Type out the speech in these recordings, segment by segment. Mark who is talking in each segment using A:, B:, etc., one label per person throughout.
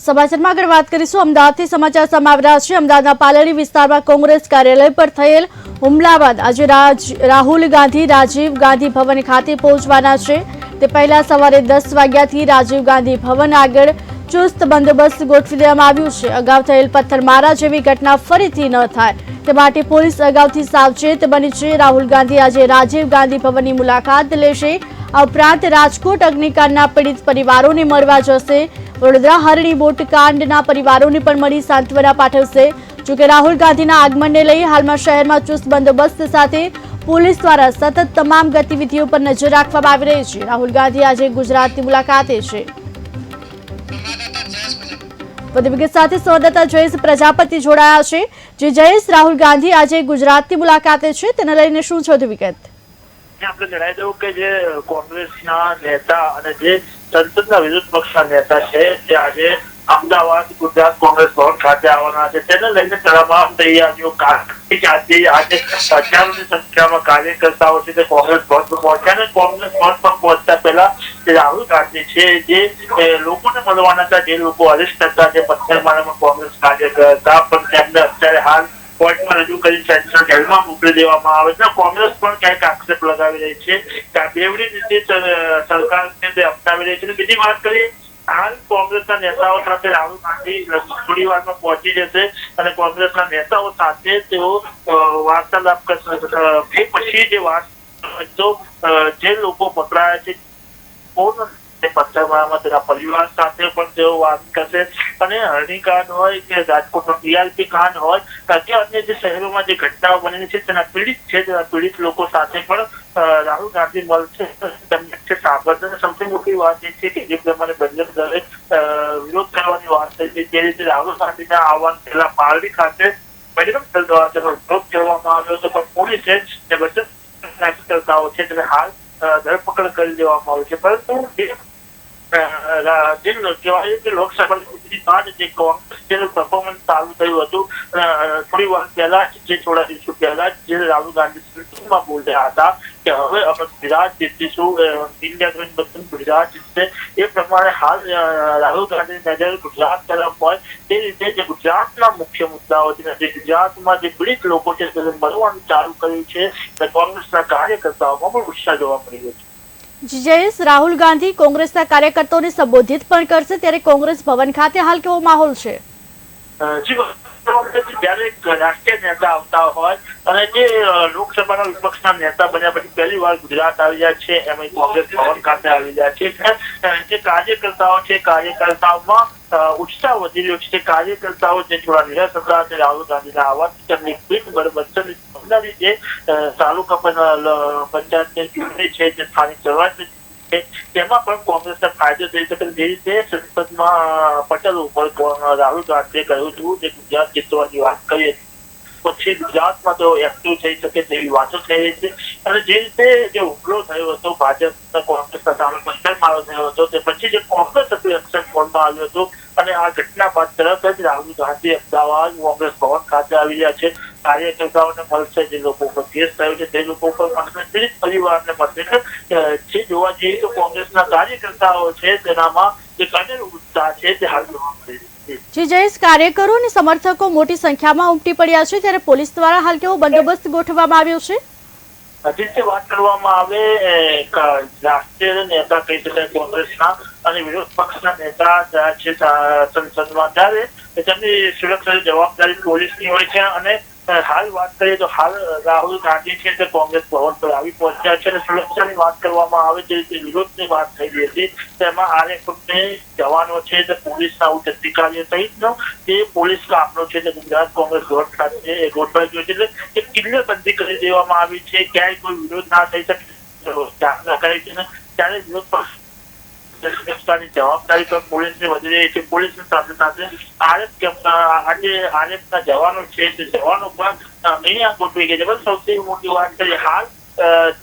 A: સમાચારમાં આગળ વાત કરીશું। અમદાવાદથી સમાચાર સામે આવી રહ્યા છે। અમદાવાદના પાલડી વિસ્તારમાં કોંગ્રેસ કાર્યાલય પર થયેલ હુમલા બાદ આજે રાહુલ ગાંધી રાજીવ ગાંધી ભવન ખાતે પહોંચવાના છે। તે પહેલા સવારે 10 વાગ્યાથી રાજીવ ગાંધી ભવન આગળ ચુસ્ત બંદોબસ્ત ગોઠવી દેવામાં આવ્યું છે। અગાઉ થયેલ પથ્થરમારા જેવી ઘટના ફરીથી ન થાય તે માટે પોલીસ અગાઉથી સાવચેત બની છે। રાહુલ ગાંધી આજે રાજીવ ગાંધી ભવનની મુલાકાત લેશે। આ ઉપરાંત રાજકોટ અગ્નિકાંડના પીડિત પરિવારોને મળવા જશે। વડોદરા હરણી બોટકાંડના પરિવારોને પણ મળી સાંત્વના પાઠવશે। જોકે રાહુલ ગાંધીના આગમનને લઈ હાલમાં શહેરમાં ચુસ્ત બંદોબસ્ત સાથે પોલીસ દ્વારા સતત તમામ ગતિવિધિઓ પર નજર રાખવામાં આવી રહી છે। રાહુલ ગાંધી આજે ગુજરાતની મુલાકાતે છે। વધુ વિગત સાથે સંવાદદાતા જયેશ પ્રજાપતિ જોડાયા છે। જે જયેશ, રાહુલ ગાંધી આજે ગુજરાતની મુલાકાતે છે, તેને લઈને શું છે વધુ વિગત?
B: આપણે જણાવી દઉં કે જે કોંગ્રેસના નેતા અને જે સંસદના વિરોધ પક્ષના નેતા છે તે આજે અમદાવાદ ગુજરાત કોંગ્રેસ ભવન ખાતે આવવાના છે। તેને લઈને તમામ તૈયારીઓ આજે હજારોની સંખ્યામાં કાર્યકર્તાઓ છે તે કોંગ્રેસ ભવન પર પહોંચ્યા અને કોંગ્રેસ ભવન પર પહોંચતા પહેલા રાહુલ ગાંધી છે જે લોકોને મળવાના હતા, જે લોકો અરેસ્ટ હતા, જે પથ્થરમારામાં કોંગ્રેસ કાર્યકર્તા પણ તેમને અત્યારે હાલ કોર્ટમાં રજૂ કરી સેન્ટ્રલ જેલમાં મોકલી દેવામાં આવે છે। કોંગ્રેસ પણ ક્યાંક આક્ષેપ લગાવી રહી છે કે આ બેવડી રીતે સરકાર અપનાવી રહી છે। બીજી વાત કરીએ, હાલ કોંગ્રેસના નેતાઓ સાથે રાહુલ ગાંધી થોડી વારમાં પહોંચી જશે અને કોંગ્રેસના નેતાઓ સાથે તેઓ વાર્તાલાપ કરશે। એ પછી જે વાત તો જે લોકો પકડાયા છે પથ્થરમારામાં તેના પરિવાર સાથે પણ તેઓ વાત કરશે અને હરણીકાંડ હોય કે રાજકોટનો ટીઆરપી કાંડ હોય કે અન્ય જે શહેરોમાં જે ઘટનાઓ બનેલી છે તેના પીડિત લોકો સાથે પણ રાહુલ ગાંધી મળશે। તેમને સાંભળશે અને સૌથી મોટી વાત એ છે કે જે પ્રમાણે બંને દળે વિરોધ કરવાની વાત થઈ છે તે રીતે રાહુલ ગાંધીના આવવા પહેલા પાલડી ખાતે બજરંગ દળ દ્વારા તેનો વિરોધ કરવામાં આવ્યો હતો, પણ પોલીસે જે બજરંગ કાર્યકર્તાઓ છે તેને હાલ ધરપકડ કરી દેવામાં આવી છે। પરંતુ કહેવાય કે લોકસભાની ચૂંટણી બાદ જે કોંગ્રેસ પરફોર્મન્સ ચાલુ થયું હતું, થોડી વાર પહેલા જે થોડા દિવસો પહેલા જે રાહુલ ગાંધી બોલ્યા હતા કે હવે અમે ગુજરાત જીતીશું, ઇન્ડિયા ગેટ બધું ગુજરાત જીતશે, એ પ્રમાણે હાલ રાહુલ ગાંધીની નજર ગુજરાત તરફ હોય તે રીતે જે ગુજરાતના મુખ્ય મુદ્દાઓ છે, જે ગુજરાતમાં જે પીડિત લોકો છે તેને મળવાનું ચાલુ કર્યું છે અને કોંગ્રેસના કાર્યકર્તાઓમાં પણ ઉત્સાહ જોવા મળી રહ્યો છે।
A: જયેશ, રાહુલ ગાંધી કોંગ્રેસના કાર્યકર્તાઓને સંબોધિત પણ કરશે, ત્યારે કોંગ્રેસ ભવન ખાતે હાલ કેવો માહોલ છે?
B: જયારે રાષ્ટ્રીય નેતા આવતા હોય અને જે લોકસભાના વિપક્ષના નેતા બન્યા પછી પહેલી વાર ગુજરાત આવી રહ્યા છે, એમ કોંગ્રેસ ભવન ખાતે આવી રહ્યા છે। જે કાર્યકર્તાઓ છે, કાર્યકર્તાઓમાં ઉત્સાહ વધી રહ્યો છે। કાર્યકર્તાઓ જે થોડા નિરાશ હતા તે રાહુલ ગાંધીના આવવાથી તેમની પીઠ બળવત્સની જે તાલુકા પંચાયતની ચૂંટણી છે, જે સ્થાનિક સ્વરાજ્ય તેમાં પણ કોંગ્રેસને ફાયદો થઈ શકે। જે રીતે સંસદમાં પટેલ ઉપર રાહુલ ગાંધીએ કહ્યું હતું જે ગુજરાત જીતવાની વાત કરીએ પછી ગુજરાતમાં તો એક્ટિવ થઈ શકે તેવી વાતો થઈ રહી છે। અને જે રીતે જે હુમલો થયો હતો ભાજપ કોંગ્રેસના સામે પથ્થરમારો થયો હતો તે પછી જે કોંગ્રેસ હતું એક્શન મોડમાં આવ્યું હતું અને આ ઘટના બાદ તરત જ રાહુલ ગાંધી અમદાવાદ કોંગ્રેસ ભવન ખાતે આવી રહ્યા છે। કાર્યકર્તાઓને મળશે, જે લોકો પર કેસ થયો છે તે લોકો પર મળશે, પીડિત પરિવારને મળશે। જે જોવા જઈએ તો કોંગ્રેસના કાર્યકર્તાઓ છે તેનામાં જે કનેર ઉત્સાહ છે તે હાલ જોવા મળી રહ્યો છે।
A: જી જયેશ, કાર્યકરો અને સમર્થકો મોટી સંખ્યામાં ઉમટી પડ્યા છે, ત્યારે પોલીસ દ્વારા હાલ કેવો બંદોબસ્ત ગોઠવવામાં આવ્યો છે?
B: હજી વાત કરવામાં આવે રાષ્ટ્રીય નેતા કહી શકાય કોંગ્રેસના અને વિરોધ પક્ષના નેતા છે સંસદમાં, ત્યારે તેમની સુરક્ષાની જવાબદારી પોલીસની હોય છે। અને હાલ વાત કરીએ તો હાલ રાહુલ ગાંધી છે તે કોંગ્રેસ ભવન પર આવી પહોંચ્યા છે અને સુરક્ષાની વાત કરવામાં આવે જે રીતે વિરોધની વાત થઈ રહી હતી તેમાં આરએફએફની જવાનો છે તે પોલીસના ઉચ્ચ અધિકારીઓ સહિતનો જે પોલીસ કામનો છે તે ગુજરાત કોંગ્રેસ ભવન ખાતે ગોઠવાઈ ગયો છે, એટલે કિલ્લેબંધી કરી દેવામાં આવી છે, ક્યાંય કોઈ વિરોધ ના થઈ શકે ધ્યાન રખાય છે। ત્યારે વિરોધ પક્ષ સુરક્ષાની જવાબદારી પણ પોલીસની વધી રહી છે। પોલીસની સાથે સાથે આરએફના જવાનો છે તે જવાનો પણ અહીંયા ગોઠવી ગયા છે। પણ સૌથી મોટી વાત કરીએ હાલ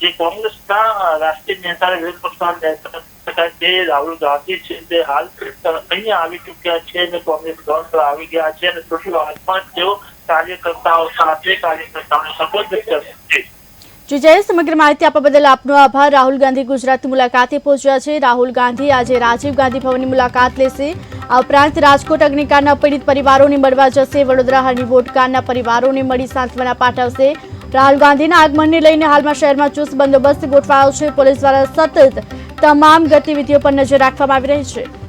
B: જે કોંગ્રેસના રાષ્ટ્રીય નેતા વિરોધ પક્ષના નેતા જે રાહુલ ગાંધી છે તે હાલ અહીંયા આવી ચુક્યા છે અને કોંગ્રેસ ભવન પર આવી ગયા છે અને થોડી વારમાં તેઓ કાર્યકર્તાઓ સાથે કાર્યકર્તાઓને સંબોધિત કરશે।
A: જય સમગ્ર માહિતી આપવા બદલ આપનો આભાર। રાહુલ ગાંધી ગુજરાતની મુલાકાતે પહોંચ્યા છે। રાહુલ ગાંધી આજે રાજીવ ગાંધી ભવનની મુલાકાત લેશે। આ ઉપરાંત રાજકોટ અગ્નિકાંડના પીડિત પરિવારોને મળવા જશે। વડોદરા હનીવોડ કાંડના પરિવારોને મળી સાંત્વના પાઠવશે। રાહુલ ગાંધીના આગમનને લઈને હાલમાં શહેરમાં ચુસ્ત બંદોબસ્ત ગોઠવાયો છે। પોલીસ દ્વારા સતત તમામ ગતિવિધિઓ પર નજર રાખવામાં આવી રહી છે।